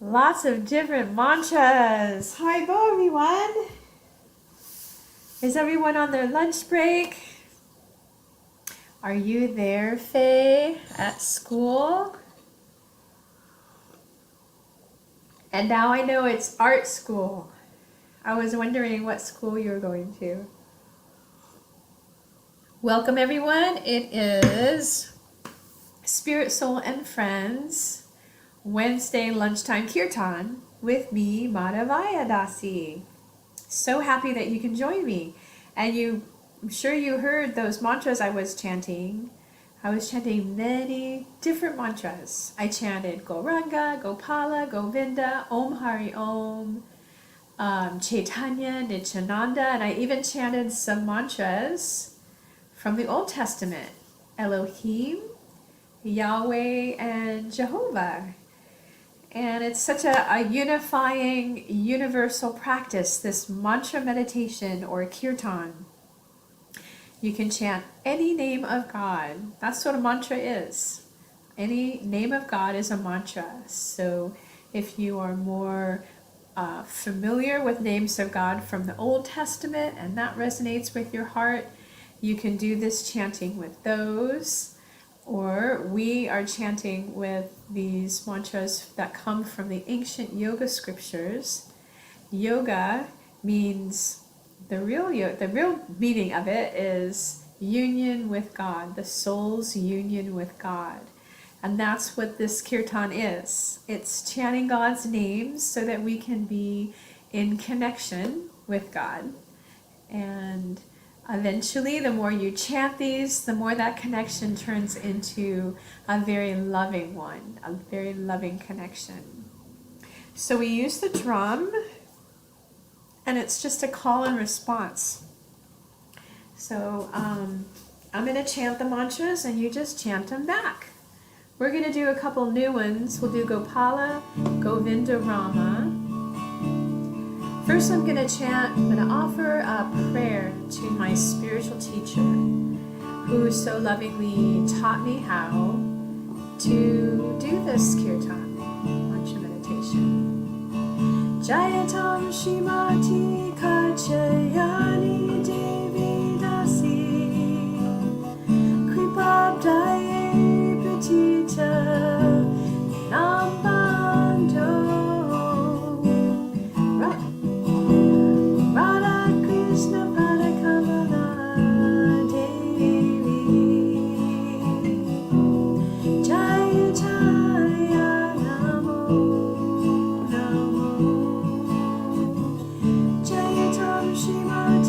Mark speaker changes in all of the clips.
Speaker 1: Lots of different mantras. Hi, Bo, everyone. Is everyone on their lunch break? Are you there, Faye, at school? And now I know it's art school. I was wondering what school you were going to. Welcome, everyone. It is Spirit, Soul, and Friends Wednesday Lunchtime Kirtan with me, Madhavaya Dasi. So happy that you can join me. And I'm sure you heard those mantras I was chanting. I was chanting many different mantras. I chanted Gauranga, Gopala, Govinda, Om Hari Om, Chaitanya, Nityananda, and I even chanted some mantras from the Old Testament. Elohim, Yahweh, and Jehovah. And it's such a unifying, universal practice, this mantra meditation or kirtan. You can chant any name of God. That's what a mantra is. Any name of God is a mantra. So if you are more familiar with names of God from the Old Testament and that resonates with your heart, you can do this chanting with those. Or we are chanting with these mantras that come from the ancient yoga scriptures. Yoga means the real meaning of it is union with God, the soul's union with God. And that's what this kirtan is. It's chanting God's names so that we can be in connection with God. And eventually, the more you chant these, the more that connection turns into a very loving one, a very loving connection. So we use the drum, and it's just a call and response. So I'm going to chant the mantras, and you just chant them back. We're going to do a couple new ones. We'll do Gopala, Govinda, Rama. First I'm going to chant, I'm going to offer a prayer to my spiritual teacher who so lovingly taught me how to do this kirtan, mantra meditation. Jayatam Shrimati Kachayani Devi Dasi Kripabdaye Petita Nambando Shima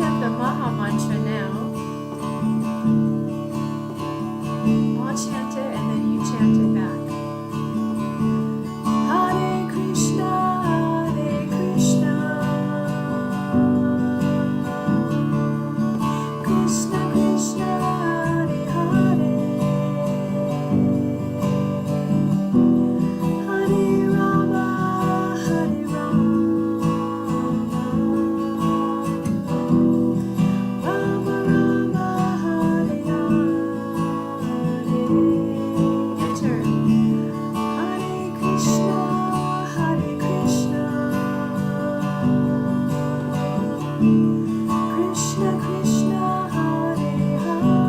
Speaker 1: chant the Maha Mantra now. I'll chant it and then you chant it back. Hare Krishna, Hare Krishna, Krishna Krishna, Hare Hare, Hare Rama, Hare Rama, Rama Rama, Hare Hare. Your turn. Hare Krishna, Hare Krishna, Krishna Krishna, Hare Hare,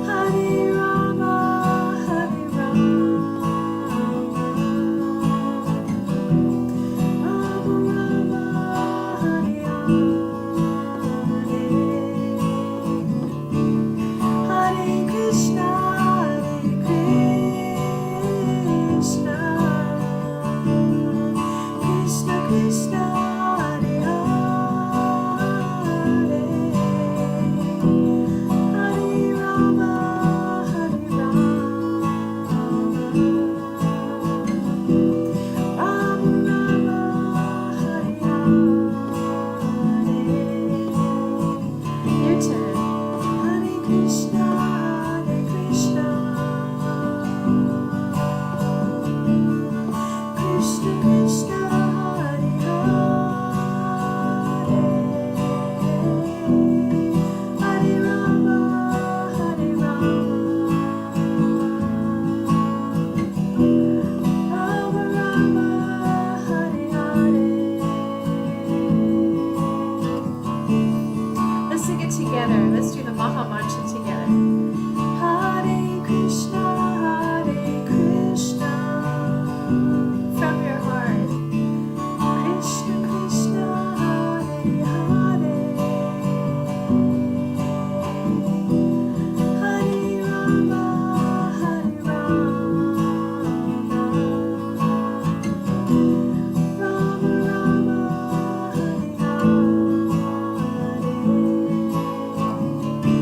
Speaker 1: Hare Rama, Hare Rama, Rama Rama, Hare Hare. Hare Krishna, Hare Krishna, Krishna Krishna, Hare Hare, Hare Rama, Hare Rama, Rama Rama, Hare Hare. Your turn. Hare Krishna, Hare Krishna, Krishna Krishna, Hare Hare, Hare Rama, Hare Rama, Rama Rama, Hare Hare. Let's sing it together. Let's do the Maha Mantra together. Hare Krishna, Hare Krishna. From your heart. Krishna Krishna, Hare Hare, Hare Rama, Hare Rama, Rama Rama, Hare Hare.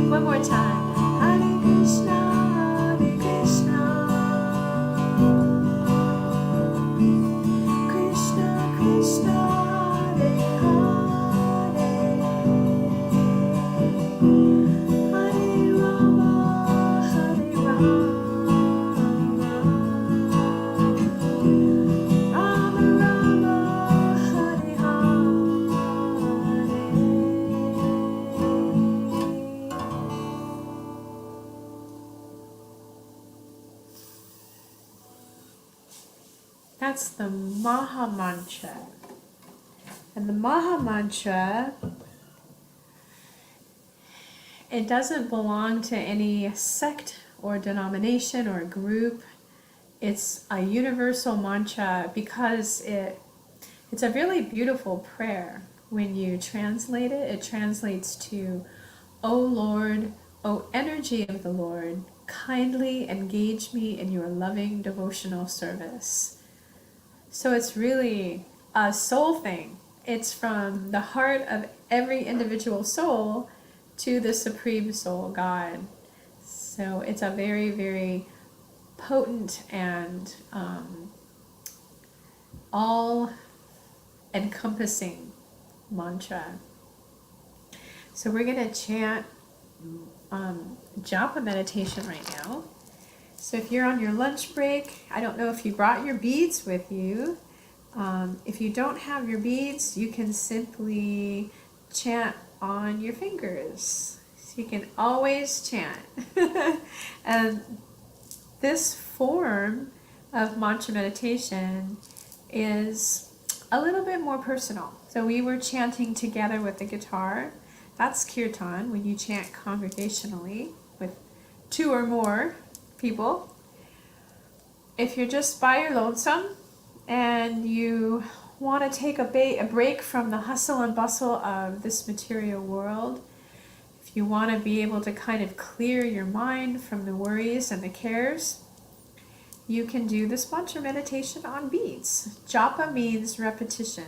Speaker 1: One more time. Hare Krishna, Hare Krishna, Krishna Krishna, Hare Hare, Hare Rama, Hare Rama, Rama Rama, Hare Hare. That's the Maha Mantra. And the Maha Mantra, it doesn't belong to any sect or denomination or group. It's a universal mantra because it's a really beautiful prayer. When you translate it, it translates to, O Lord, O energy of the Lord, kindly engage me in your loving devotional service. So it's really a soul thing. It's from the heart of every individual soul to the Supreme Soul, God. So it's a very, very potent and all-encompassing mantra. So we're going to chant japa meditation right now. So if you're on your lunch break, I don't know if you brought your beads with you. If you don't have your beads, you can simply chant on your fingers. So you can always chant. And this form of mantra meditation is a little bit more personal. So we were chanting together with the guitar. That's kirtan, when you chant congregationally with 2 or more people. If you're just by your lonesome and you want to take a break from the hustle and bustle of this material world, if you want to be able to kind of clear your mind from the worries and the cares, you can do this mantra meditation on beats. Japa means repetition.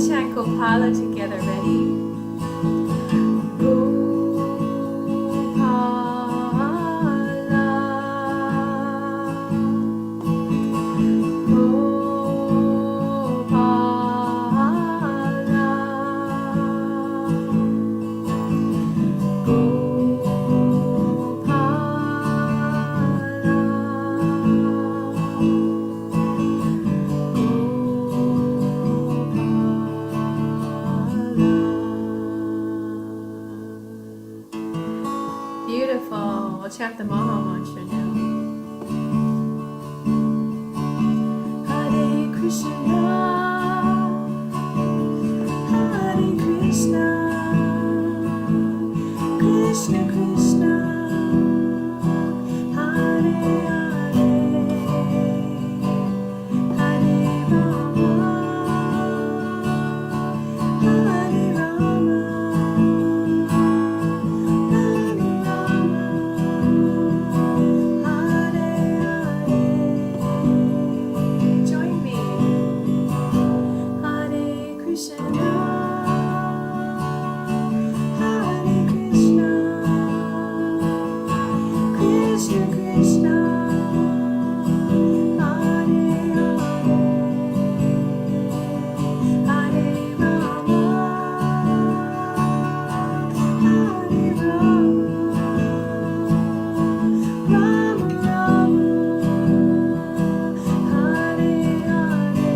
Speaker 1: Let's chant Gopala together. Ready? Beautiful. We'll chant the Maha Mantra now. Hare Krishna, Hare Krishna, Krishna Krishna, Hare Hare, Hare Rama, Hare Rama, join me. Hare Krishna, Hare Krishna, Krishna Krishna, Hare Hare, Hare Rama, Hare Rama, Rama Rama, Hare Hare,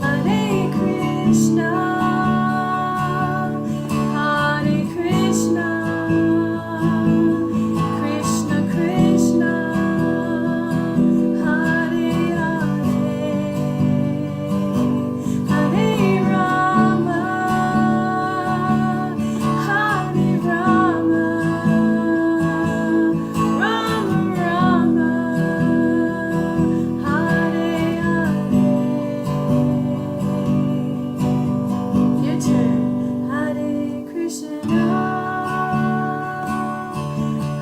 Speaker 1: Hare Krishna, Hare Krishna, Krishna Krishna, Hare Hare, Hare Rama, Hare Rama, Rama Rama, Hare Hare. Your turn. Hare Krishna,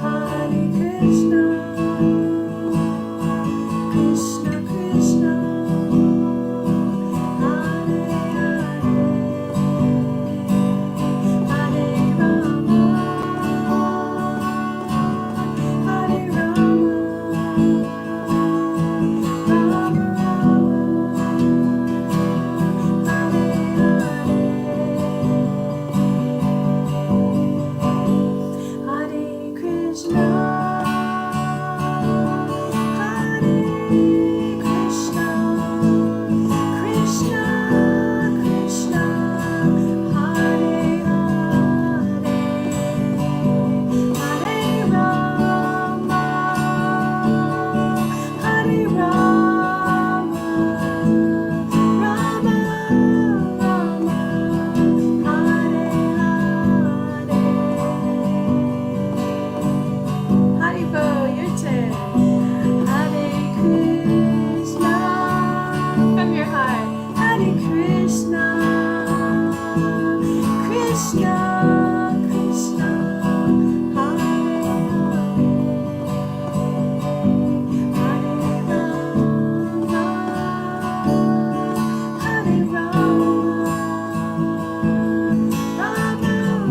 Speaker 1: Hare Krishna, Krishna Krishna, Hare Hare, Hare Rama, Hare Rama, Rama Rama, Hare Hare, Hare Krishna, Hare Krishna, Krishna Krishna, Hare Hare, Hare Rama, Hare Rama, Rama Rama, Hare Hare. Haribo, your turn. Hare Krishna, from your heart. Hare Krishna, Krishna Krishna, Hare Hare, Hare Rama, Hare Rama, Rama Rama,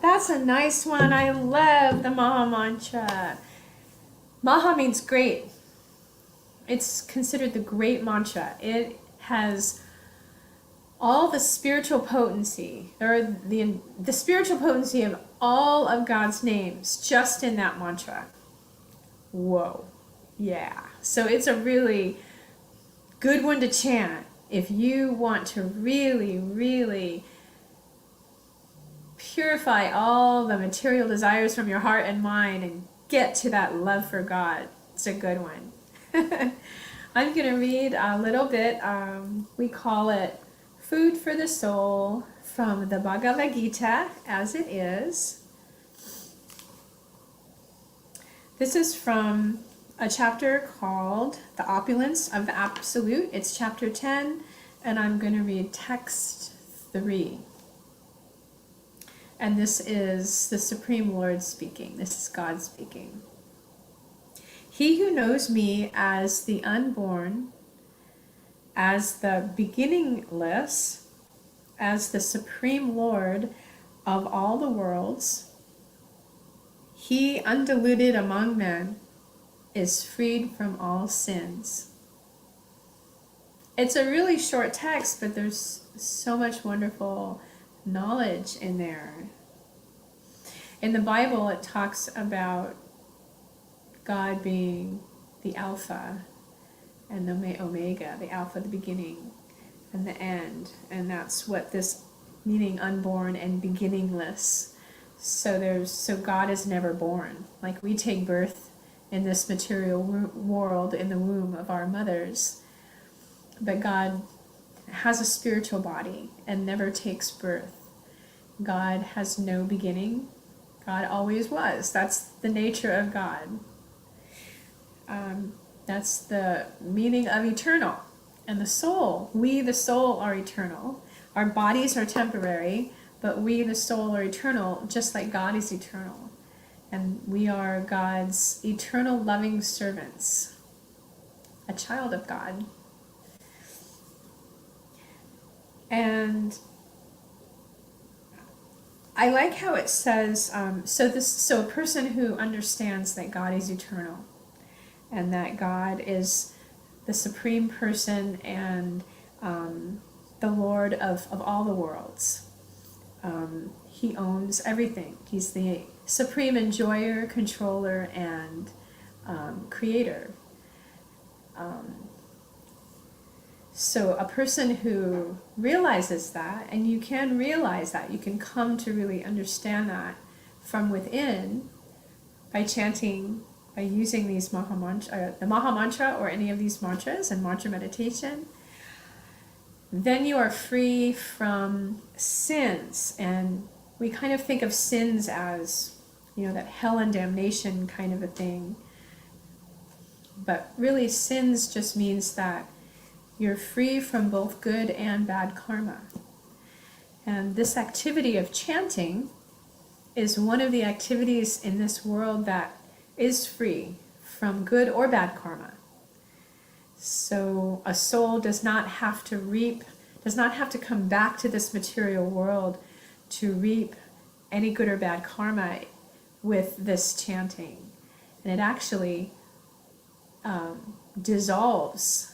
Speaker 1: That's a nice one. I love the Maha Mantra. Maha means great. It's considered the great mantra. It has all the spiritual potency, or the spiritual potency of all of God's names just in that mantra. Whoa. Yeah. So it's a really good one to chant if you want to really, really purify all the material desires from your heart and mind and get to that love for God. It's a good one. I'm going to read a little bit. We call it Food for the Soul from the Bhagavad Gita as it is. This is from a chapter called The Opulence of the Absolute. It's chapter 10, and I'm going to read text 3. And this is the Supreme Lord speaking. This is God speaking. He who knows me as the unborn, as the beginningless, as the Supreme Lord of all the worlds, he undiluted among men, is freed from all sins. It's a really short text, but there's so much wonderful knowledge in there. In the Bible, it talks about God being the Alpha and the Omega, the Alpha, the beginning, and the end. And that's what this meaning unborn and beginningless. So God is never born. Like we take birth in this material world in the womb of our mothers, but God has a spiritual body and never takes birth. God has no beginning. God always was. That's the nature of God. That's the meaning of eternal. And the soul, we the soul are eternal. Our bodies are temporary, but we the soul are eternal, just like God is eternal. And we are God's eternal loving servants, a child of God. And I like how it says, so a person who understands that God is eternal and that God is the supreme person and the Lord of all the worlds. He owns everything. He's the supreme enjoyer, controller, and creator. So a person who realizes that, and you can realize that, you can come to really understand that from within by chanting, by using these the Maha Mantra or any of these mantras and mantra meditation, then you are free from sins. And we kind of think of sins as, that hell and damnation kind of a thing. But really sins just means that you're free from both good and bad karma. And this activity of chanting is one of the activities in this world that is free from good or bad karma. So a soul does not have to come back to this material world to reap any good or bad karma with this chanting. And it actually dissolves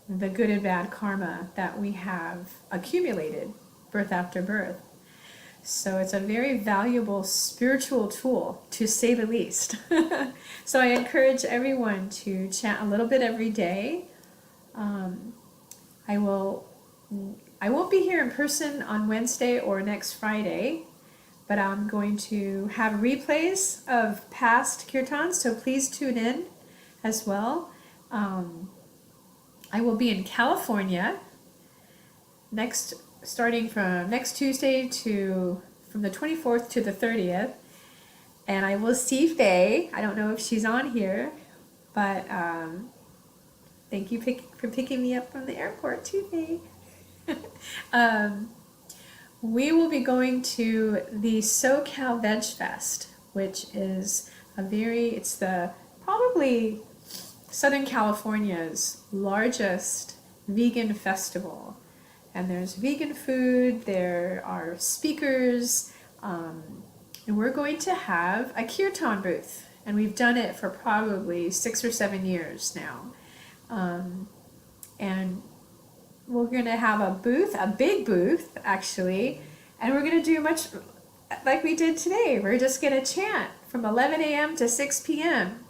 Speaker 1: the good and bad karma that we have accumulated birth after birth. So it's a very valuable spiritual tool, to say the least. So I encourage everyone to chant a little bit every day. I won't be here in person on Wednesday or next Friday, but I'm going to have replays of past kirtans, so please tune in as well. I will be in California starting from next Tuesday from the 24th to the 30th. And I will see Faye. I don't know if she's on here, but thank you for picking me up from the airport too, Faye. We will be going to the SoCal Veg Fest, which is it's probably Southern California's largest vegan festival. And there's vegan food, there are speakers, and we're going to have a kirtan booth. And we've done it for probably 6 or 7 years now. And we're going to have a big booth actually, and we're going to do much like we did today. We're just going to chant from 11 a.m. to 6 p.m.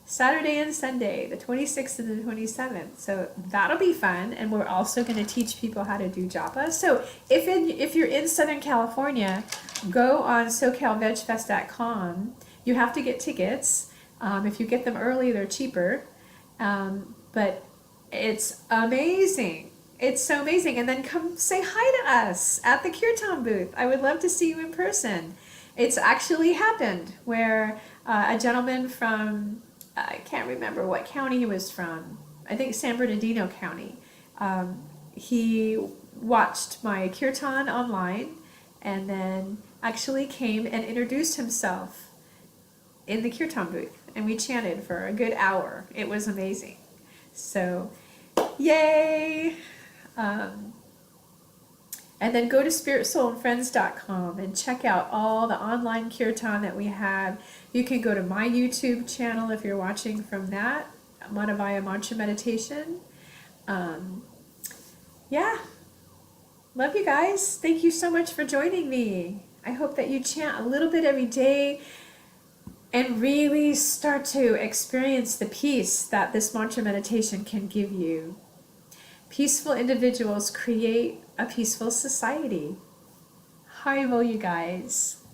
Speaker 1: Saturday and Sunday, the 26th and the 27th. So that'll be fun. And we're also going to teach people how to do japa. So if you're in Southern California, go on SoCalVegFest.com. You have to get tickets. If you get them early, they're cheaper. But it's amazing. It's so amazing. And then come say hi to us at the kirtan booth. I would love to see you in person. It's actually happened where a gentleman from, I can't remember what county he was from. I think San Bernardino County. He watched my kirtan online and then actually came and introduced himself in the kirtan booth. And we chanted for a good hour. It was amazing. So, yay! And then go to spiritsoulandfriends.com and check out all the online kirtan that we have. You can go to my YouTube channel if you're watching from that, Madhavaya Mantra Meditation. Yeah, love you guys. Thank you so much for joining me. I hope that you chant a little bit every day and really start to experience the peace that this mantra meditation can give you. Peaceful individuals create a peaceful society. Haribol, you guys.